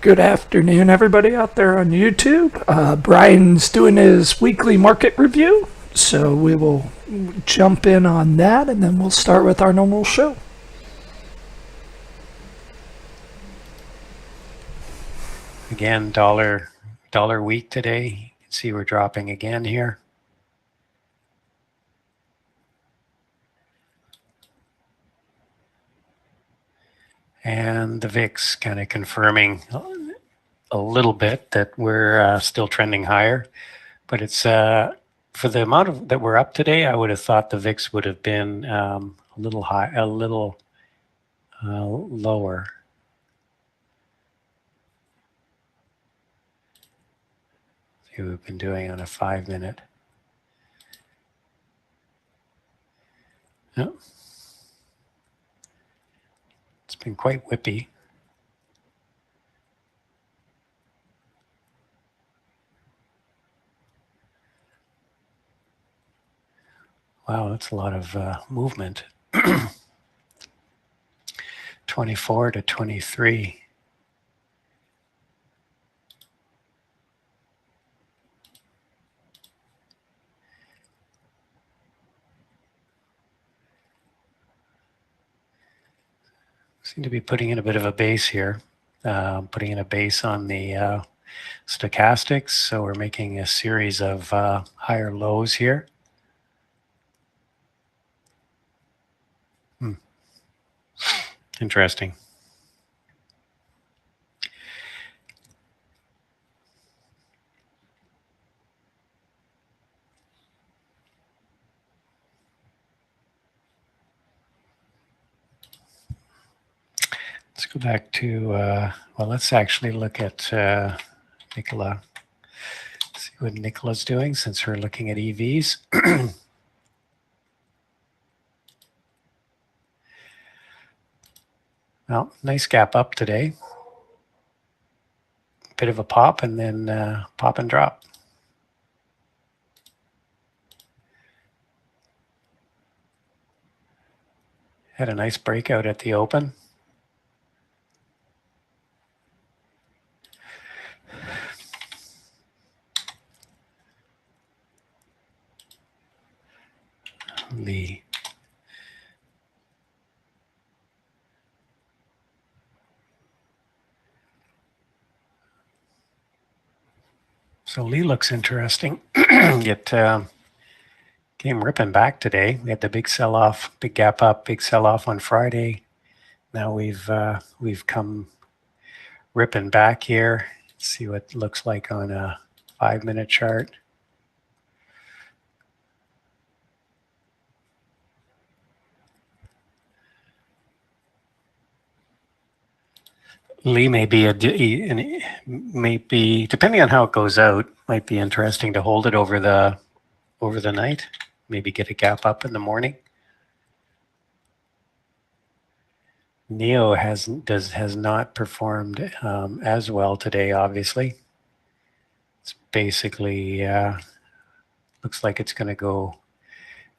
Good afternoon, everybody out there on YouTube. Brian's doing his weekly market review, so we will jump in on that, and then we'll start with our normal show. Again, dollar week today. You can see we're dropping again here. And the VIX kind of confirming a little bit that we're still trending higher, but it's for the amount of that we're up today, I would have thought the VIX would have been a little lower. See what we've been doing on a 5-minute. Oh. It's been quite whippy. Wow, that's a lot of movement. 24 to 23. Seem to be putting in a bit of a base here, putting in a base on the stochastics. So we're making a series of higher lows here. Interesting. Let's go back to, well, let's actually look at Nicola. See what Nicola's doing since we're looking at EVs. Well, nice gap up today. Bit of a pop and then pop and drop. Had a nice breakout at the open. So Lee looks interesting. It came ripping back today. We had the big sell-off, big gap up, big sell-off on Friday. Now we've come ripping back here. Let's see what it looks like on a 5-minute chart. Lee may be depending on how it goes out, might be interesting to hold it over the night. Maybe get a gap up in the morning. Neo has not performed as well today. Obviously, it's basically looks like it's going to go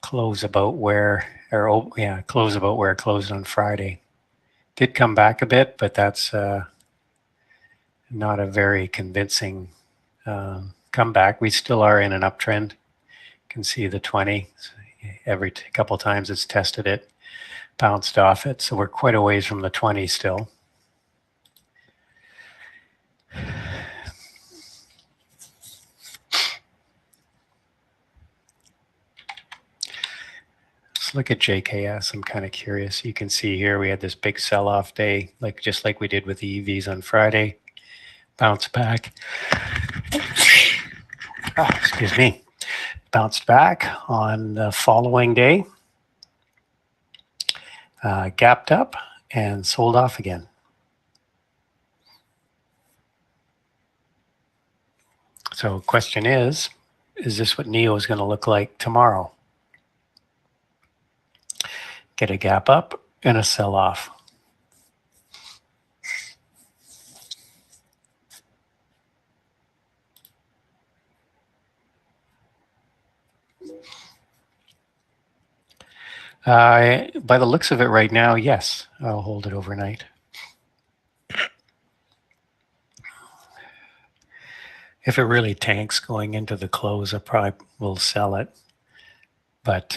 close about where it closed on Friday. Did come back a bit, but that's not a very convincing comeback. We still are in an uptrend. You can see the 20. Every couple times it's tested it, bounced off it. So we're quite a ways from the 20 still. Look at JKS. I'm kind of curious. You can see here we had this big sell-off day, just like we did with the EVs on Friday. Bounce back. Excuse me. Bounced back on the following day. Gapped up and sold off again. So question is this what Neo is going to look like tomorrow? Get a gap up and a sell off. By the looks of it right now, yes, I'll hold it overnight. If it really tanks going into the close, I probably will sell it. But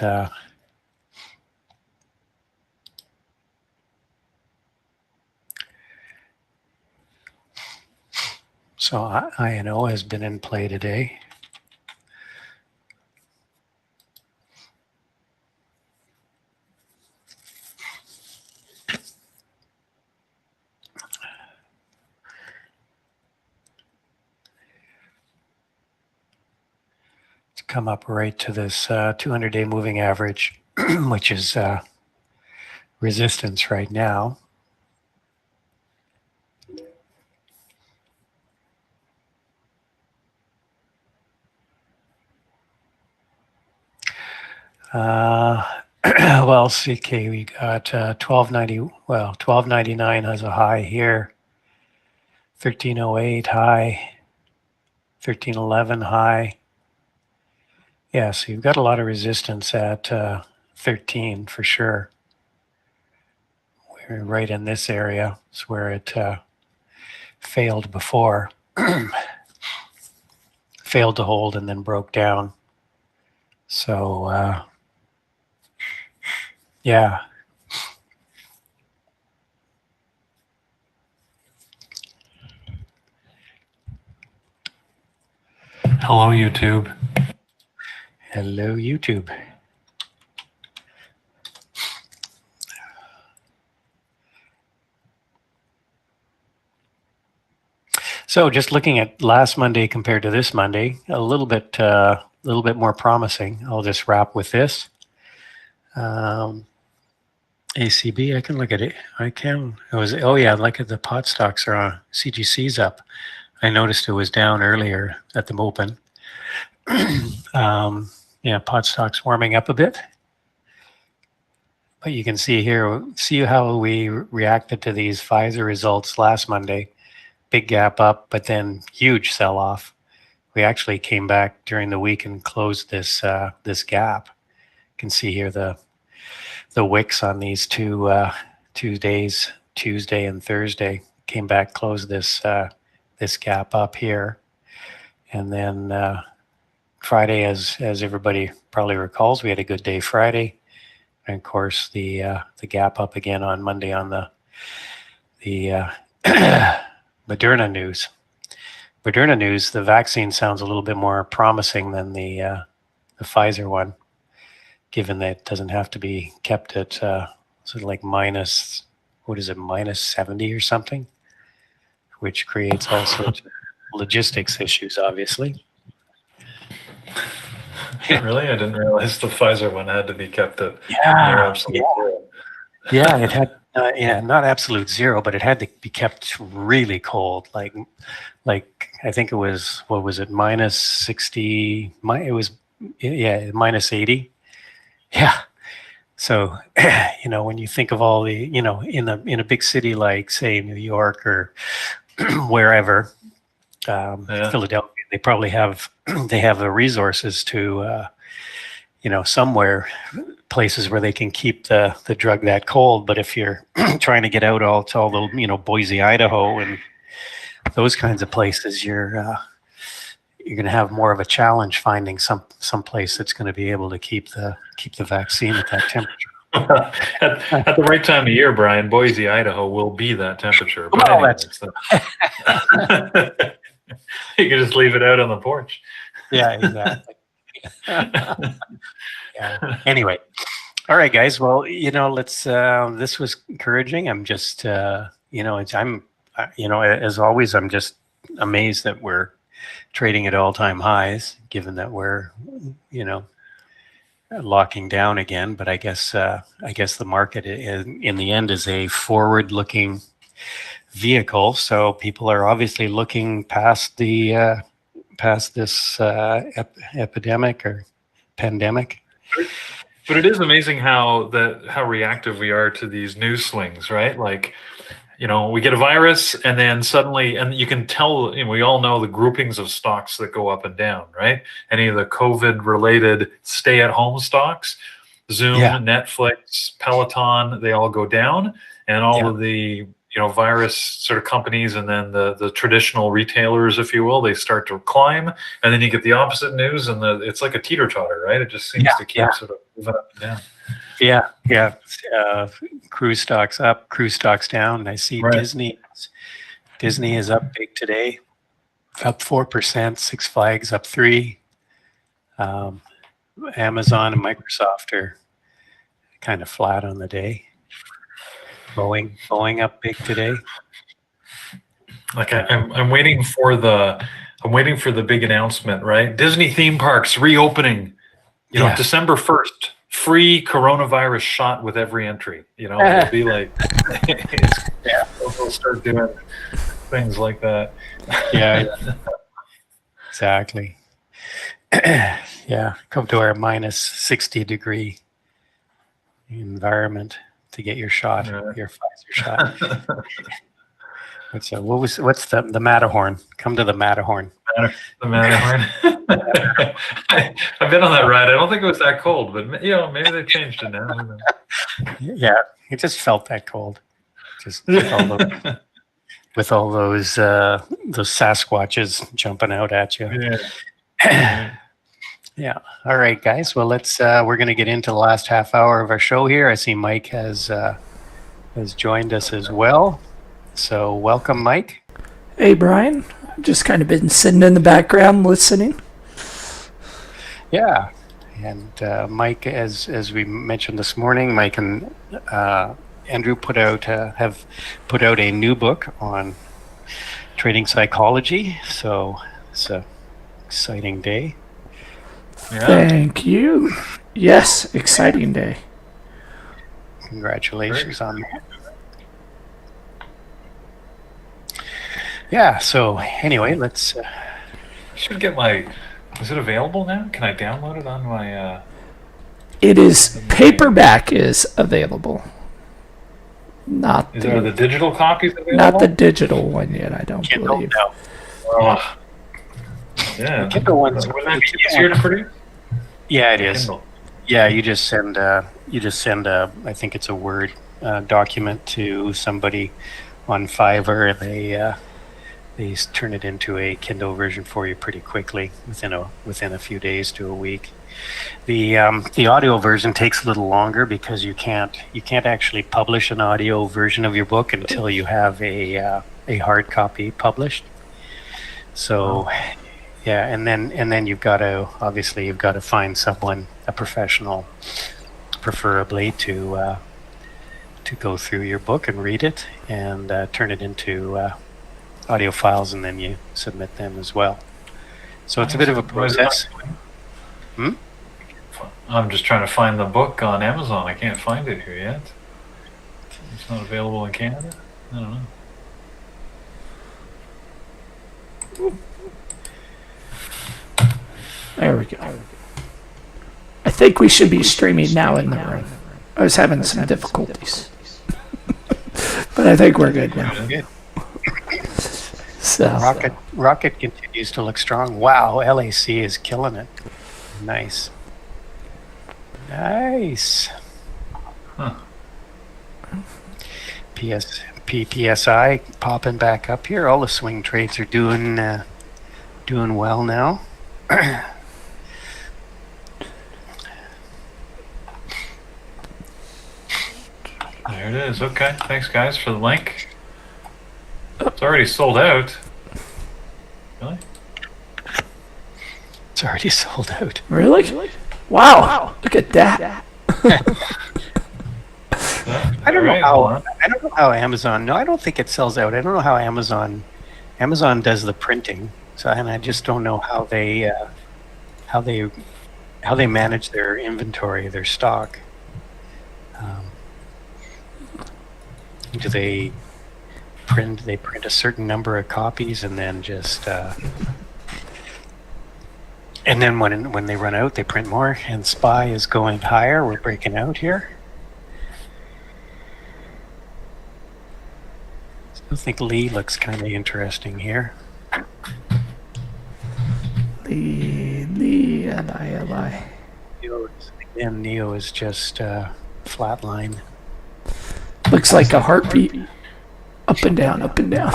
so INO has been in play today. It's come up right to this 200-day moving average, which is resistance right now. Well, CK, we got 1290. Well, 1299 has a high here. 1308 high. 1311 high. Yeah, so you've got a lot of resistance at 13 for sure. We're right in this area. It's where it failed before. Failed to hold and then broke down. So, yeah. Hello, YouTube. Hello, YouTube. So just looking at last Monday compared to this Monday, a little bit more promising. I'll just wrap with this. ACB, I can look at it. I can. It was, oh yeah, look at the pot stocks are on. CGC's up. I noticed it was down earlier at the open. Yeah, pot stocks warming up a bit. But you can see here, see how we reacted to these Pfizer results last Monday. Big gap up, but then huge sell-off. We actually came back during the week and closed this this gap. You can see here the wicks on these two days, Tuesday and Thursday, came back, closed this this gap up here, and then Friday, as everybody probably recalls, we had a good day Friday, and of course the gap up again on Monday on the Moderna news. Moderna news, the vaccine sounds a little bit more promising than the Pfizer one, given that it doesn't have to be kept at sort of like minus, what is it, minus 70 or something, which creates all sorts of logistics issues, obviously. Really? I didn't realize the Pfizer one had to be kept at near absolute zero. Yeah, it had, yeah, not absolute zero, but it had to be kept really cold. Like I think it was, what was it, minus 60, it was, yeah, minus 80. Yeah. So, you know, when you think of all the, you know, in a big city like, say, New York or wherever, Philadelphia, they probably have, they have the resources to, you know, somewhere, places where they can keep the drug that cold. But if you're trying to get out all to all the, you know, Boise, Idaho, and those kinds of places, you're going to have more of a challenge finding some place that's going to be able to keep the vaccine at that temperature. at the right time of year, Brian, Boise, Idaho will be that temperature. But well, anyways, you can just leave it out on the porch. Yeah, exactly. Yeah. Anyway, all right, guys. Well, you know, let's. This was encouraging. I'm just, you know, you know, as always, I'm just amazed that we're trading at all-time highs, given that we're, you know, locking down again. But I guess the market in the end is a forward-looking vehicle. So people are obviously looking past the past this epidemic or pandemic. But it is amazing how reactive we are to these news swings, right? Like, you know, we get a virus and then suddenly, and you can tell, you know, we all know the groupings of stocks that go up and down, right? Any of the COVID related stay-at-home stocks, Zoom, Netflix, Peloton, they all go down, and all of the, you virus sort of companies, and then the traditional retailers, if you will, they start to climb, and then you get the opposite news, and it's like a teeter-totter, right? It just seems to keep sort of moving up and down. Yeah. Cruise stocks up, cruise stocks down. I see Right. Disney is up big today, up 4%. Six Flags up 3%. Amazon and Microsoft are kind of flat on the day. Boeing up big today. Like I'm waiting for the big announcement, right? Disney theme parks reopening. December 1st, free coronavirus shot with every entry. It'll be like we'll start doing things like that. Yeah, exactly. Yeah, come to our minus 60-degree environment to get your shot, your Pfizer shot. What's the Matterhorn? Come to the Matterhorn. The Matterhorn. I've been on that ride. I don't think it was that cold, but maybe they changed it now. Yeah, it just felt that cold. Just with all those Sasquatches jumping out at you. Yeah. Yeah. All right, guys. Well, we're going to get into the last half hour of our show here. I see Mike has joined us as well. So welcome, Mike. Hey, Brian. I've just kind of been sitting in the background listening. Yeah. And Mike, as we mentioned this morning, Mike and Andrew have put out a new book on trading psychology. So it's an exciting day. Yeah. Thank you. Yes, exciting day. Congratulations on that. Yeah, so anyway, let's... should get is it available now? Can I download it on my... It is, paperback is available. Not Are the digital copies available? Not the digital one yet, I don't believe. No. Oh. Yeah. Kindle ones. Wouldn't that be easier to produce? Yeah, it is. Kindle. Yeah, you just send I think it's a Word document to somebody on Fiverr, and they turn it into a Kindle version for you pretty quickly within a few days to a week. The audio version takes a little longer because you can't actually publish an audio version of your book until you have a hard copy published. So, yeah, and then you've got to find someone, a professional, preferably to go through your book and read it and turn it into audio files, and then you submit them as well. So it's a bit of a process. I'm just trying to find the book on Amazon. I can't find it here yet. It's not available in Canada? I don't know. There we go. I think we should be streaming now in the room. I was having some difficulties. But I think we're good now. Good. So. Rocket continues to look strong. Wow, LAC is killing it. Nice. Huh. PSI popping back up here. All the swing trades are doing well now. There it is. Okay. Thanks, guys, for the link. It's already sold out. Really? It's already sold out. Really? Wow. Look at that. I don't know how Amazon. No, I don't think it sells out. I don't know how Amazon does the printing. So, and I just don't know how they manage their inventory, their stock. Do they print a certain number of copies and then just and then when they run out, they print more? And SPY is going higher. We're breaking out here. I think Lee looks kind of interesting here. Lee and ILI. Neo is just flatline. Looks like a heartbeat. Up and down, up and down.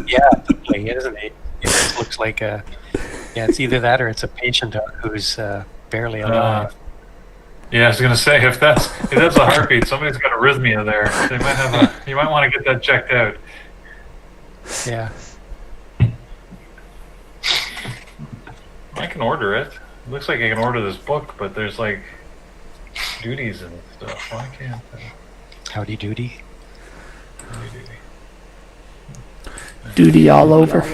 Yeah, definitely, isn't it? It just looks like a. Yeah, it's either that or it's a patient who's barely alive. Yeah, I was gonna say if that's a heartbeat, somebody's got arrhythmia there. They might have you might want to get that checked out. Yeah. I can order it. It looks like I can order this book, but there's like duties and stuff. Why can't I? Howdy doody. Duty all over.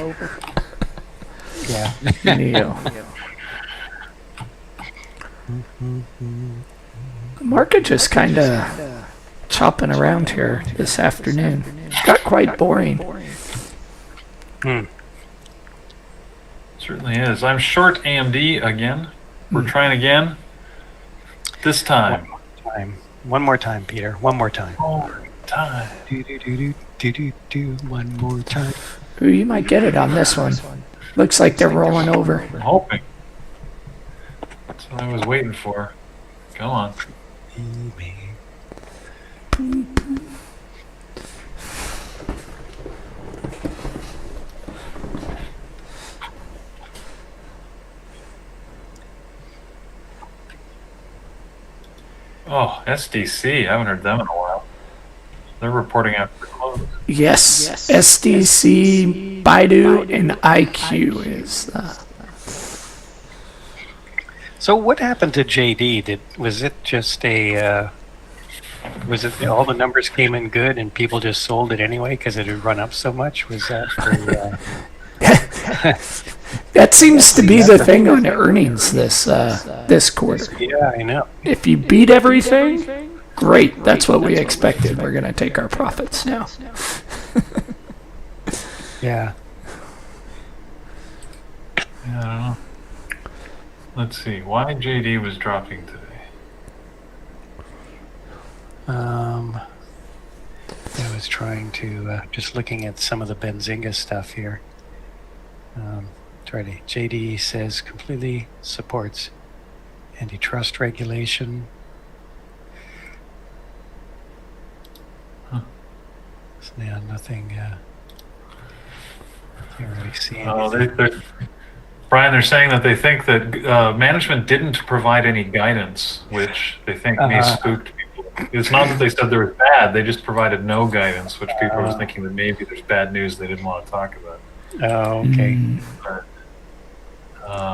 Yeah. Neo. The market just kind of chopping around here this afternoon. Got quite boring. Certainly is. I'm short AMD again. We're trying again. This time. One more time, Peter. One more time. Time. Do. One more time. Ooh, you might get it on this one. Looks like they're rolling over. I'm hoping. That's what I was waiting for. Come on. Oh, SDC. I haven't heard them in a while. They're reporting after the close. Yes, SDC, Baidu, and IQ is. So what happened to JD? Was it just a? Was it all the numbers came in good and people just sold it anyway because it had run up so much? Was that? That seems to be the thing on earnings this quarter. Yeah, I know. If you beat everything, great. That's what we expected. We're going to take our profits now. Yeah. Yeah, I don't know. Let's see. Why JD was dropping today? I was trying to just looking at some of the Benzinga stuff here. JD says completely supports antitrust regulation. So now nothing. Can't really see anything. Brian, they're saying that they think that management didn't provide any guidance, which they think may spooked people. It's not that they said they were bad; they just provided no guidance, which people were thinking that maybe there's bad news they didn't want to talk about. Oh, okay. But,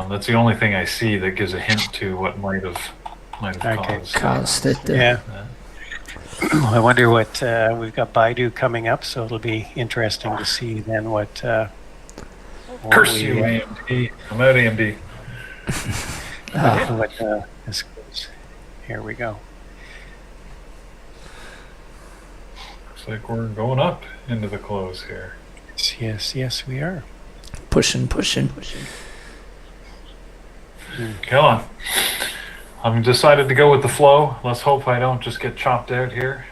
that's the only thing I see that gives a hint to what might have Caused it. Yeah. I wonder what we've got Baidu coming up, so it'll be interesting to see then what. Curse you, AMD. I'm out AMD. This goes. Here we go. Looks like we're going up into the close here. Yes, we are. Pushing. Come on. I'm decided to go with the flow. Let's hope I don't just get chopped out here.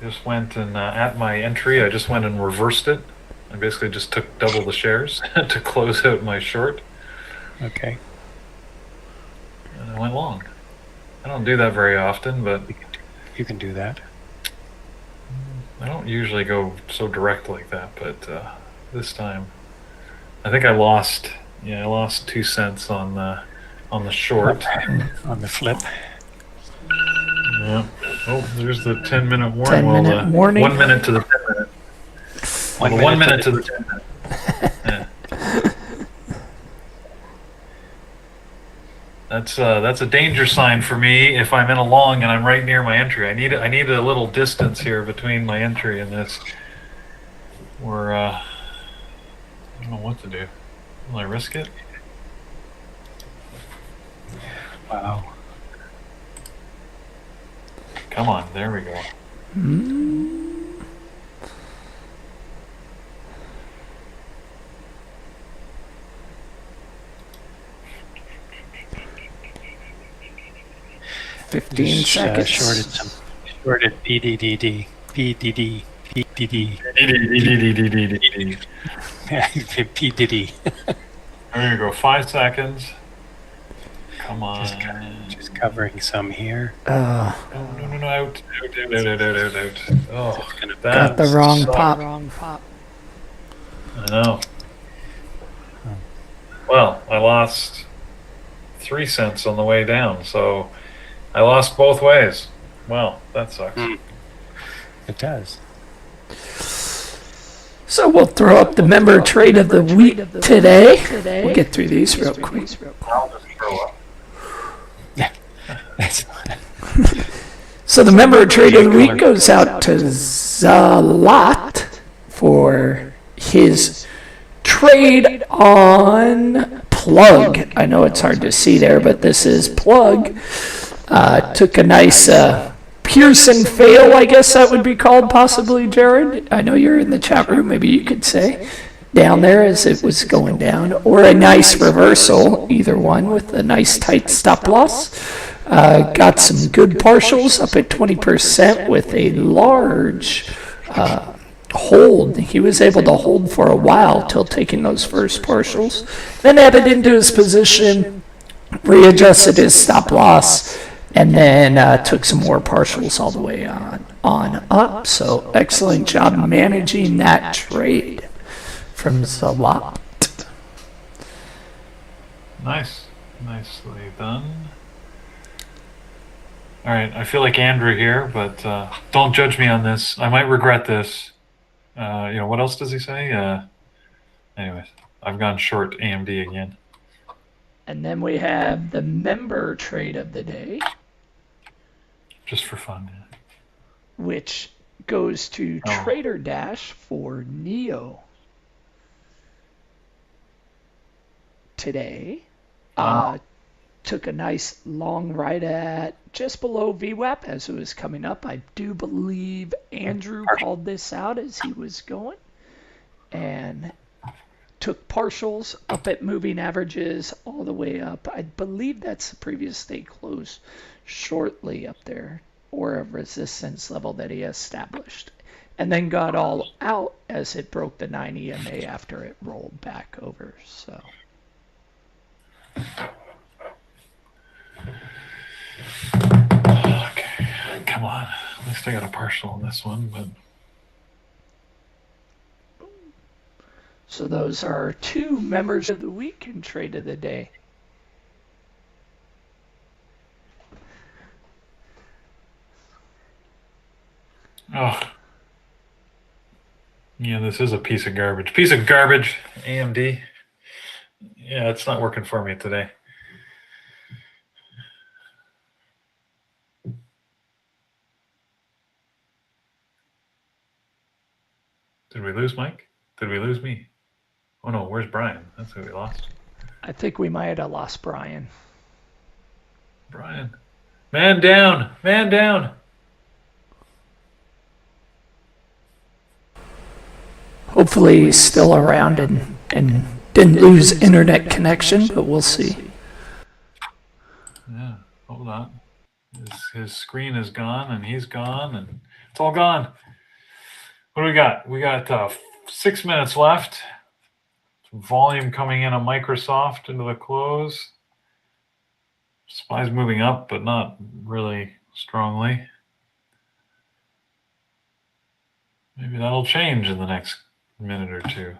Just went and at my entry, I just went and reversed it. I basically just took double the shares to close out my short. Okay. And I went long. I don't do that very often, but you can do that. I don't usually go so direct like that, but this time I think I lost. Yeah, I lost 2 cents on the short. On the flip. Yeah. Oh, there's the 10-minute warning. 10-minute warning. 1 minute to the 10 minute. Well, 1 minute to the 10 minute. Yeah. That's a danger sign for me if I'm in a long and I'm right near my entry. I need a little distance here between my entry and this. Or I don't know what to do. Will I risk it? Wow. Come on, there we go. 15 seconds. Shorted PDDD. PDD. There you go. 5 seconds. Come on. Just covering some here. No, out. Oh, Got the that wrong sucked. pop. I know. Well, I lost 3 cents on the way down, so I lost both ways. Well, that sucks. It does. So we'll throw up the member trade of the week today. We'll get through these real quick. I'll just throw up. So the member trade of the week goes out to Zalat for his trade on Plug. I know it's hard to see there, but this is Plug. Took a nice Pearson fail, I guess that would be called, possibly, Jared. I know you're in the chat room, maybe you could say, down there as it was going down. Or a nice reversal, either one, with a nice tight stop loss. Got some good partials up at 20% with a large hold. He was able to hold for a while till taking those first partials. Then added into his position, readjusted his stop loss, and then took some more partials all the way on up. So excellent job managing that trade from Zalat. Nice. Nicely done. All right, I feel like Andrew here, but don't judge me on this. I might regret this. What else does he say? Anyways, I've gone short AMD again. And then we have the member trade of the day, Just for fun. Yeah. which goes to Trader Dash for Neo today. Took a nice long ride at just below VWAP as it was coming up. I do believe Andrew called this out as he was going. And took partials up at moving averages all the way up. I believe that's the previous day close shortly up there, or a resistance level that he established. And then got all out as it broke the 9 EMA after it rolled back over. So Okay, come on. At least I got a partial on this one, but so those are 2 members of the week and trade of the day. yeah, this is a piece of garbage. Piece of garbage, AMD. Yeah, it's not working for me today. Did we lose Mike? Did we lose me? Oh no, where's Brian? That's who we lost. I think we might have lost Brian. Brian. Man down! Man down! Hopefully he's still around and didn't lose internet connection, but we'll see. Yeah, hold on. His screen is gone and he's gone and it's all gone. What do we got? We got 6 minutes left. Some volume coming in on Microsoft into the close. SPY's moving up, but not really strongly. Maybe that'll change in the next minute or two.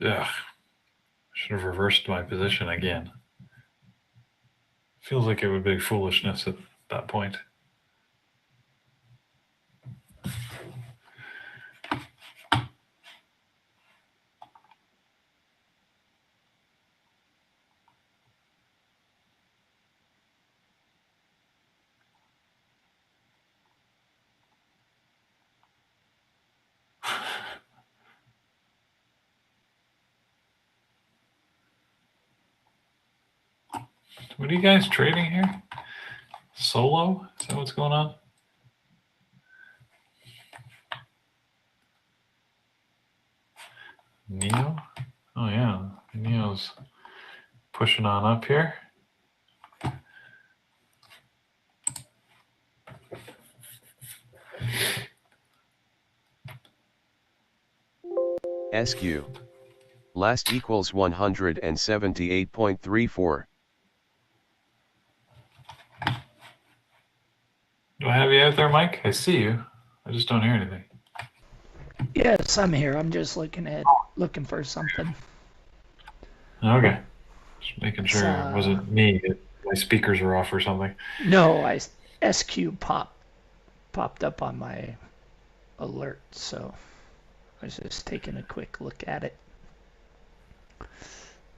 Ugh. Should have reversed my position again. Feels like it would be foolishness at that point. What are you guys trading here? Solo? Is that what's going on? Neo? Oh yeah, Neo's pushing on up here. SQ. Last equals 178.34. Do I have you out there, Mike? I see you. I just don't hear anything. Yes, I'm here. I'm just looking for something. Okay. Just making It's, sure it wasn't me. My speakers are off or something. No, SQ popped up on my alert, so I was just taking a quick look at it.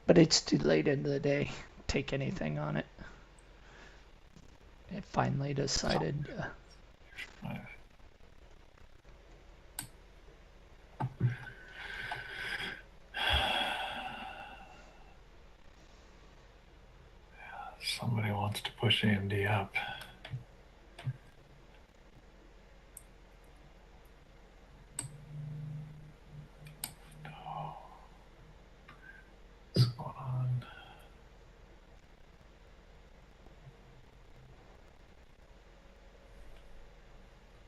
But it's too late in the day to take anything on it. It finally decided. Somebody wants to push AMD up. What's going on?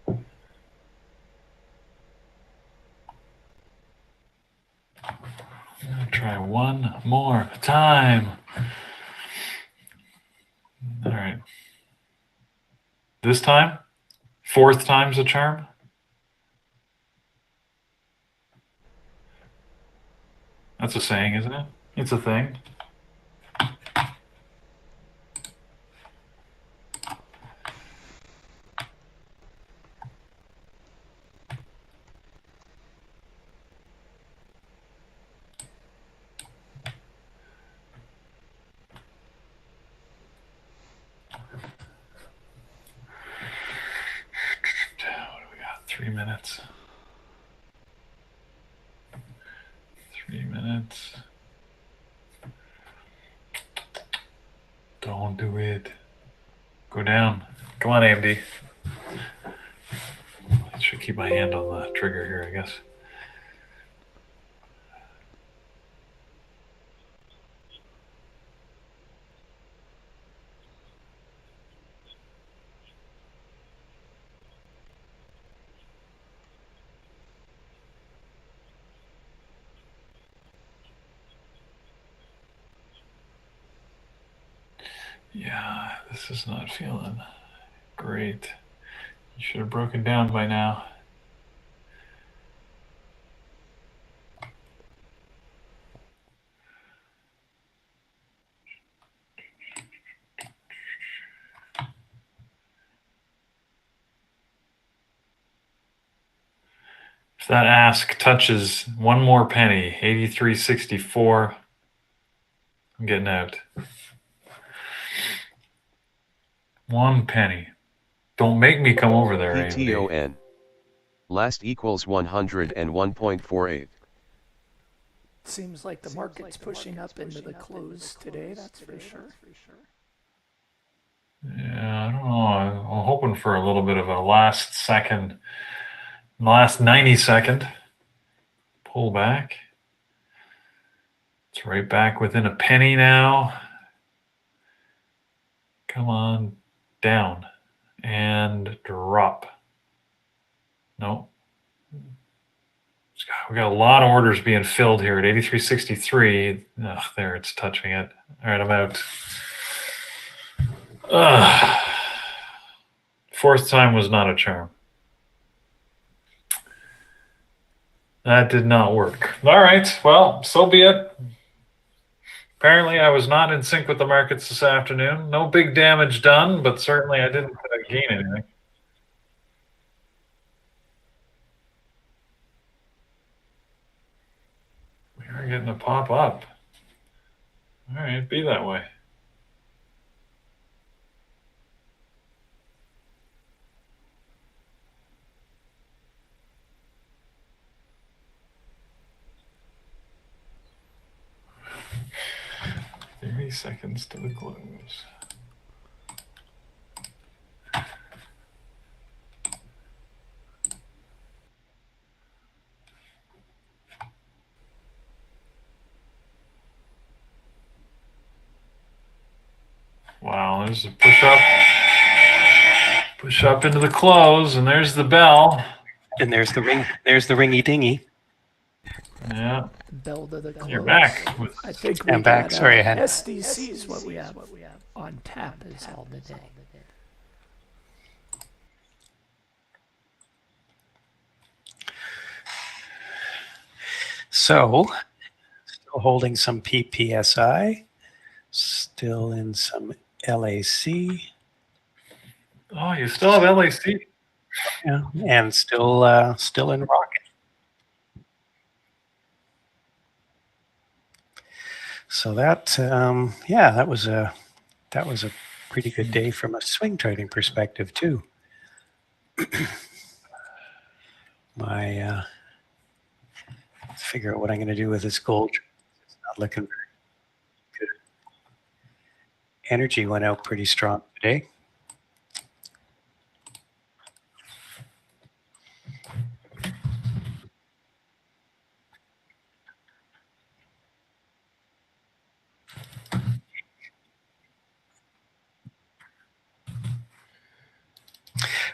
I'm gonna try one more time. All right. This time, fourth time's a charm. That's a saying, isn't it? It's a thing. What do we got? 3 minutes. 3 minutes. Don't do it. Go down. Come on, AMD. I should keep my hand on the trigger here, I guess. Yeah, this is not feeling great. You should have broken down by now. If that ask touches one more penny, 83.64, I'm getting out. 1 penny. Don't make me come over there, AMD. PTON. Last equals 101.48. Seems like the market's pushing up into the close today, that's for sure. Yeah, I don't know. I'm hoping for a little bit of a last 90 second pull back. It's right back within a penny now. Come on, down and drop. No. We got a lot of orders being filled here at 83.63. Ugh, there, it's touching it. All right, I'm out. Ugh. Fourth time was not a charm. That did not work. All right, well, so be it. Apparently, I was not in sync with the markets this afternoon. No big damage done, but certainly I didn't gain anything. We are getting a pop up. All right, be that way. Thirty seconds to the close. Wow, there's a push up into the close, and there's the bell. And there's the ring. There's the ringy dingy. Yeah, Bell to the close. you're back. With, I think we I'm back. got, Sorry, I had SDC is what we have on tap is all today. So, still holding some PPSI, still in some LAC, oh, you still have LAC. yeah, and still in Rocket. So that that was a pretty good day from a swing trading perspective too. My figure out what I'm going to do with this gold. It's not looking very good. Energy went out pretty strong today.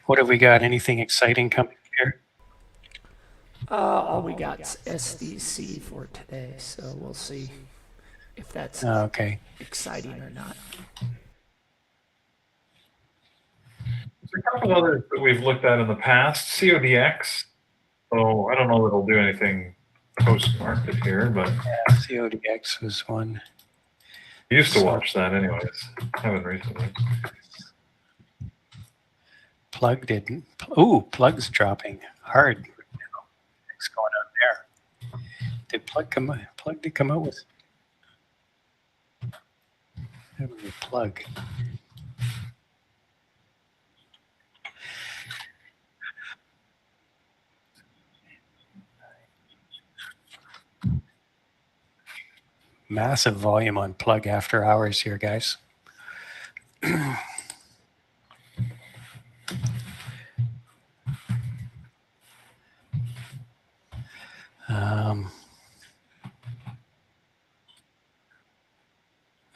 What have we got? Anything exciting coming here? All we got's SDC for today, so we'll see if that's Okay. exciting or not. There's a couple others that we've looked at in the past. CODX. So I don't know that it'll do anything post-market here, but Yeah, CODX was one. I used to watch that anyways. Haven't recently. Plug didn't. Ooh, Plug's dropping hard. What's going on there? Did Plug come out with? That was a Plug. Massive volume on Plug after hours here, guys.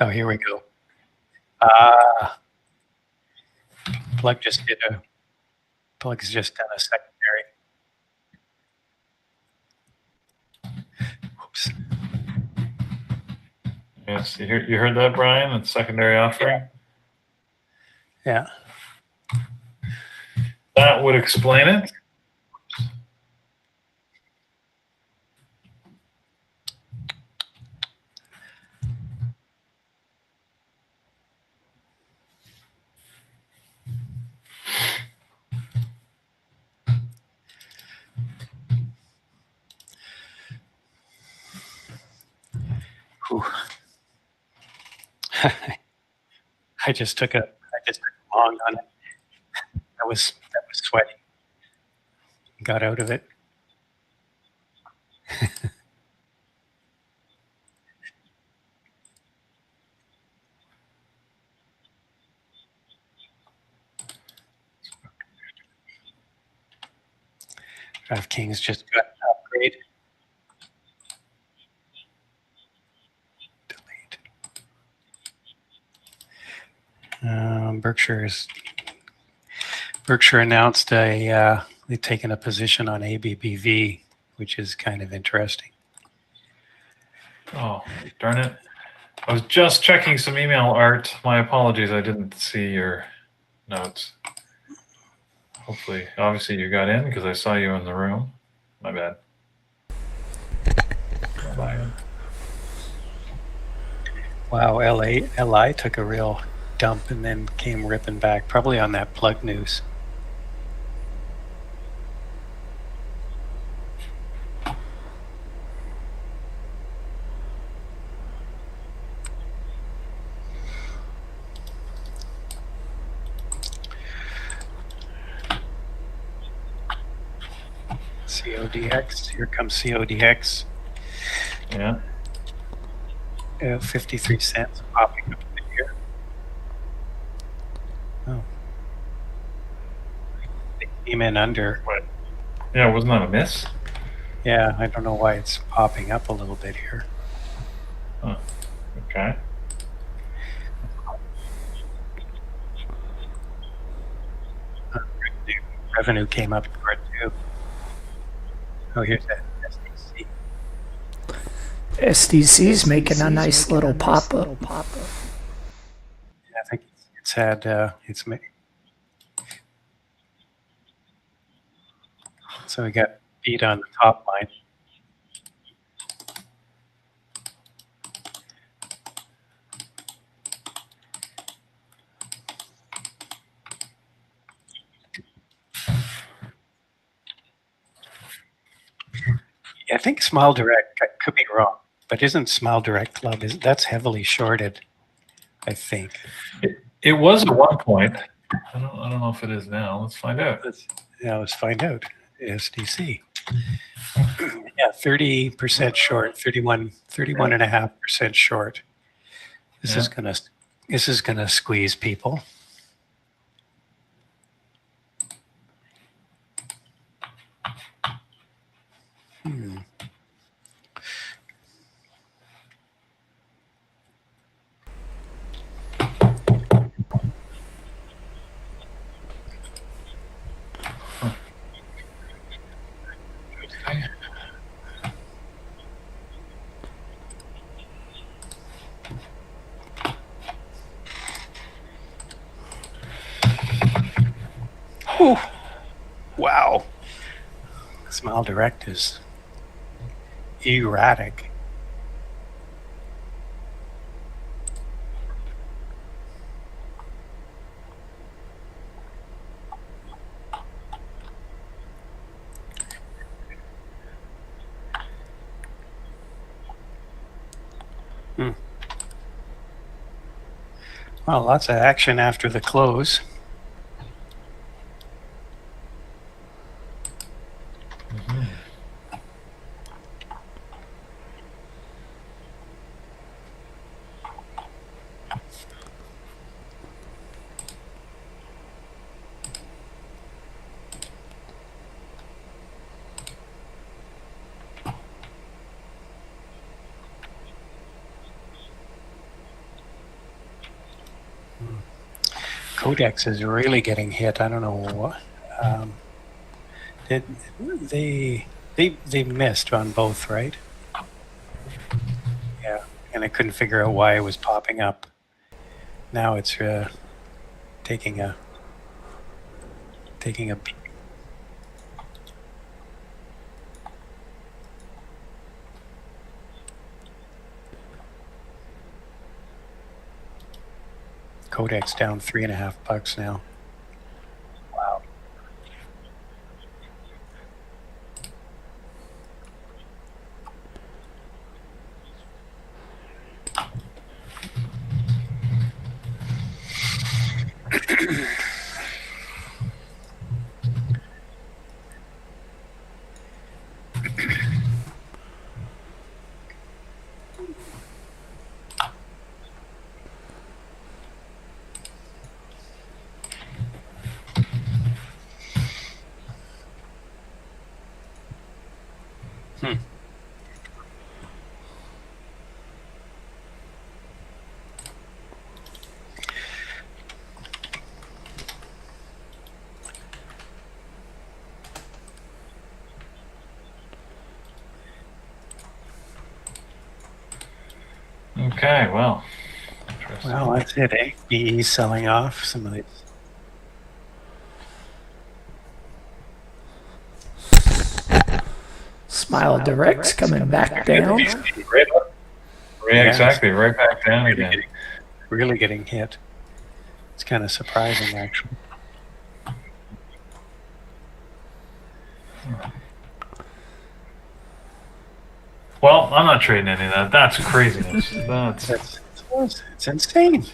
Oh, here we go. Plug's just done a secondary. Oops. Yes, you heard that, Brian? It's secondary offering. Yeah. That would explain it. Whew. I just took a long on it. That was sweaty. Got out of it. DraftKings just got an upgrade. Delete. Berkshire announced they've taken a position on ABBV, which is kind of interesting. Oh, darn it. I was just checking some email, Art. My apologies, I didn't see your notes. Hopefully, obviously you got in because I saw you in the room. My bad. Bye. Wow, LI took a real dump and then came ripping back, probably on that Plug news. CODX, here comes CODX. Yeah. 53 cents popping up here. Oh. They came in under. What? Yeah, wasn't that a miss? Yeah, I don't know why it's popping up a little bit here. Huh. Okay. Revenue came up short too. Oh, here's that SDC. SDC's making a nice little pop-up. I think it's had so we got beat on the top line. I think Smile Direct, I could be wrong, but isn't Smile Direct Club, that's heavily shorted, I think. It was at one point. I don't know if it is now. Let's find out. Let's find out. SDC. Yeah, 30% short, 31.5% short. This is gonna squeeze people. Whew. Wow. Smile Direct is erratic. Well, lots of action after the close. Codex is really getting hit. I don't know what. They missed on both, right? Yeah, and I couldn't figure out why it was popping up. Now it's taking a beat. Codex down $3.50 now. Wow. Okay, well. Well, that's it, eh? BE selling off some of these. Smile Direct's coming back down. Right up. Yeah, exactly. Right back down again. Really getting hit. It's kind of surprising, actually. Well, I'm not trading any of that. That's craziness. It's insane.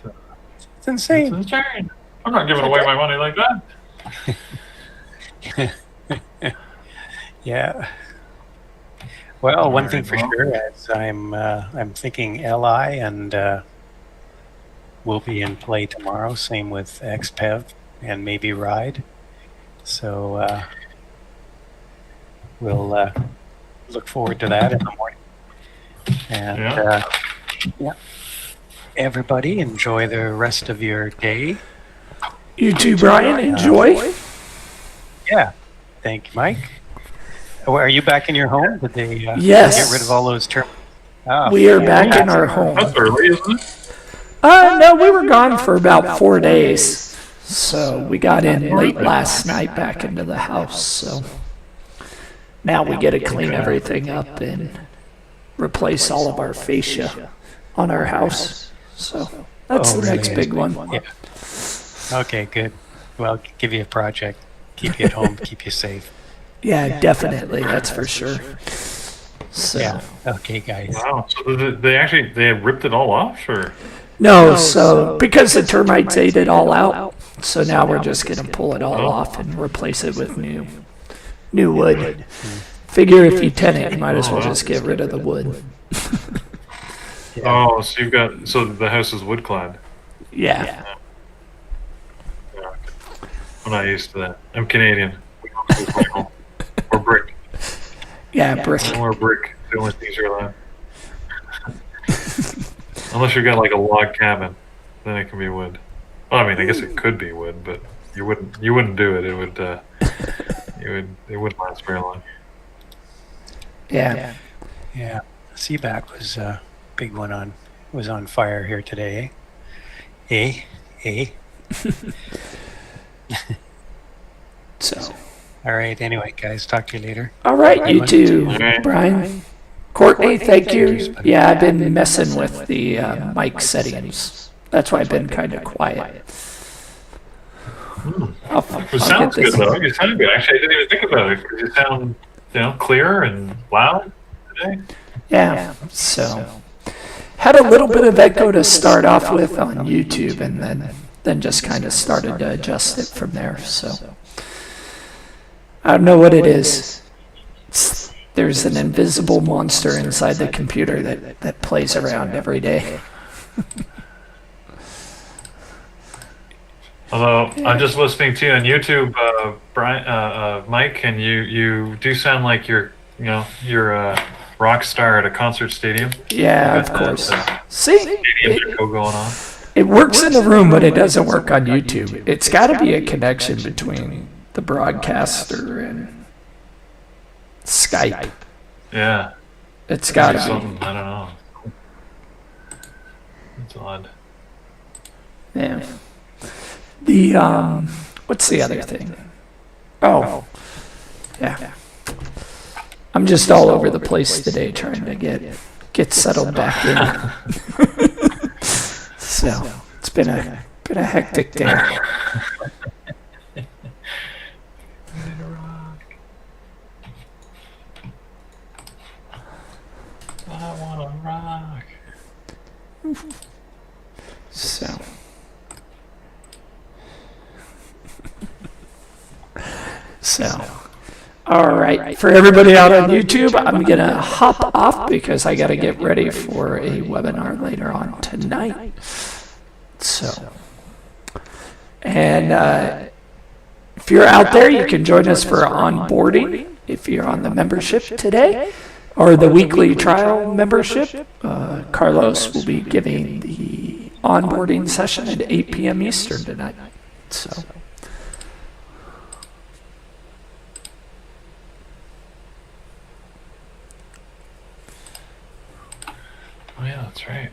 It's insane. It's insane. I'm not giving away my money like that. Yeah. Well, one thing for sure is I'm thinking LI and will be in play tomorrow. Same with XPEV and maybe Ride. So we'll look forward to that in the morning. And yeah, everybody enjoy the rest of your day. You too, Brian. Enjoy. Yeah. Thank you, Mike. Are you back in your home? Did they Yes. get rid of all those terms? Oh, We are back in our home. That's early, isn't it? No, we were gone for about 4 days. So we got in late last night back into the house. So now we get to clean everything up and replace all of our fascia on our house. So that's the next big one. Yeah. Okay, good. Well, give you a project. Keep you at home, keep you safe. Yeah, definitely. That's for sure. So. Yeah. Okay, guys. Wow. So they ripped it all off, or? No, so because the termites ate it all out, so now we're just gonna pull it all off and replace it with new wood. Figure if you tenant, you might as well just get rid of the wood. Oh, so the house is wood clad. Yeah. Yeah. I'm not used to that. I'm Canadian. We don't do vinyl or brick. Yeah, brick. Or brick. The only things you're allowed. Unless you've got like a log cabin, then it can be wood. Well, I mean, I guess it could be wood, but you wouldn't do it. It wouldn't last very long. Yeah. Yeah. CBAC was a big one was on fire here today. Eh? So. All right. Anyway, guys, talk to you later. All right, you too, All right. Brian. Courtney, thank you. Yeah, I've been messing with the mic settings. That's why I've been kind of quiet. It sounds good though. You sound good. Actually, I didn't even think about it. You sound clear and loud today. Yeah, so had a little bit of echo to start off with on YouTube, and then just kind of started to adjust it from there. So I don't know what it is. There's an invisible monster inside the computer that plays around every day. Although I'm just listening to you on YouTube, Brian, Mike, and you do sound like you're a rock star at a concert stadium. Yeah, of course. See, Stadium echo going on. it works in the room, but it doesn't work on YouTube. It's got to be a connection between the broadcaster and Skype. Yeah, It's got to be. something. I don't know. It's odd. Yeah. The what's the other thing? Oh, yeah. I'm just all over the place today trying to get settled back in. So it's been a hectic day. I wanna rock. So. All right. For everybody out on YouTube, I'm going to hop off because I got to get ready for a webinar later on tonight. So, and if you're out there, you can join us for onboarding if you're on the membership today or the weekly trial membership. Carlos will be giving the onboarding session at 8 p.m. Eastern tonight. So. Oh yeah, that's right.